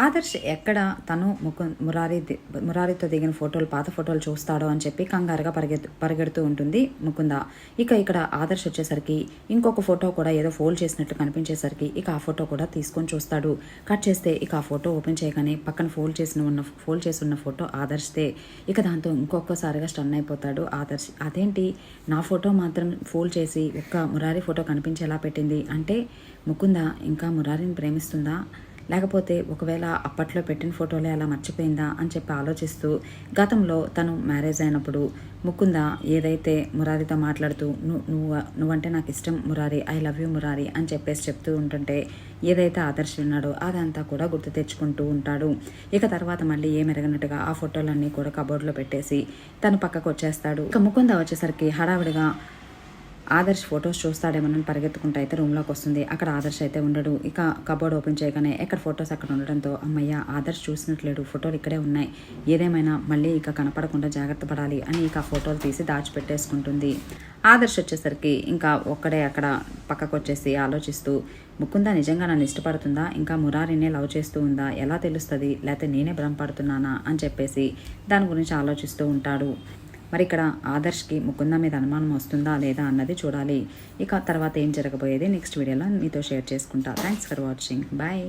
ఆదర్శ్ ఎక్కడ తను మురారితో దిగిన ఫోటోలు పాత ఫోటోలు చూస్తాడో అని చెప్పి కంగారుగా పరిగెడుతూ ఉంటుంది ముకుంద. ఇక్కడ ఆదర్శ్ వచ్చేసరికి ఇంకొక ఫోటో కూడా ఏదో ఫోల్డ్ చేసినట్లు కనిపించేసరికి ఆ ఫోటో కూడా తీసుకొని చూస్తాడు. కట్ చేస్తే ఆ ఫోటో ఓపెన్ చేయగానే పక్కన ఫోల్డ్ చేసి ఉన్న ఫోటో ఆదర్శ్దే. దాంతో ఇంకొకసారిగా స్టన్ అయిపోతాడు ఆదర్శ్. అదేంటి నా ఫోటో మాత్రం ఫోల్డ్ చేసి ఒక్క మురారి ఫోటో కనిపించేలా పెట్టింది అంటే ముకుంద ఇంకా మురారిని ప్రేమిస్తుందా, లేకపోతే ఒకవేళ అప్పట్లో పెట్టిన ఫోటోలే అలా మర్చిపోయిందా అని చెప్పి ఆలోచిస్తూ గతంలో తను మ్యారేజ్ అయినప్పుడు ముకుంద ఏదైతే మురారితో మాట్లాడుతూ నువ్వంటే నాకు ఇష్టం Murari, I love you Murari అని చెప్పేసి చెప్తూ ఉంటుంటే ఏదైతే ఆదర్శ్ ఉన్నాడో అదంతా కూడా గుర్తు తెచ్చుకుంటూ ఉంటాడు. తర్వాత మళ్ళీ ఏమెరగనట్టుగా ఆ ఫోటోలన్నీ కూడా కబోర్డ్లో పెట్టేసి తను పక్కకు వచ్చేస్తాడు. ముకుంద వచ్చేసరికి హడావిడిగా ఆదర్శ్ ఫొటోస్ చూస్తాడేమోనని పరిగెత్తుకుంటూ అయితే రూమ్లోకి వస్తుంది. అక్కడ ఆదర్శ్ అయితే ఉండడు. కబోర్డ్ ఓపెన్ చేయగానే ఎక్కడ ఫొటోస్ అక్కడ ఉండడంతో అమ్మయ్య ఆదర్శ్ చూసినట్లేడు, ఫోటోలు ఇక్కడే ఉన్నాయి, ఏదేమైనా మళ్ళీ కనపడకుండా జాగ్రత్త పడాలి అని ఫోటోలు తీసి దాచిపెట్టేసుకుంటుంది. ఆదర్శ్ వచ్చేసరికి ఒక్కడే అక్కడ పక్కకు వచ్చేసి ఆలోచిస్తూ ముకుంద నిజంగా నన్ను ఇష్టపడుతుందా, ఇంకా మురారినే లవ్ చేస్తూ ఉందా, ఎలా తెలుస్తుంది, లేకపోతే నేనే భ్రమపడుతున్నానా అని చెప్పేసి దాని గురించి ఆలోచిస్తూ ఉంటాడు. మరి ఇక్కడ ఆదర్శ్కి ముకుంద మీద అనుమానం వస్తుందా లేదా అన్నది చూడాలి. తర్వాత ఏం జరగబోయేది నెక్స్ట్ వీడియోలో మీతో షేర్ చేసుకుంటా. Thanks for watching. బాయ్.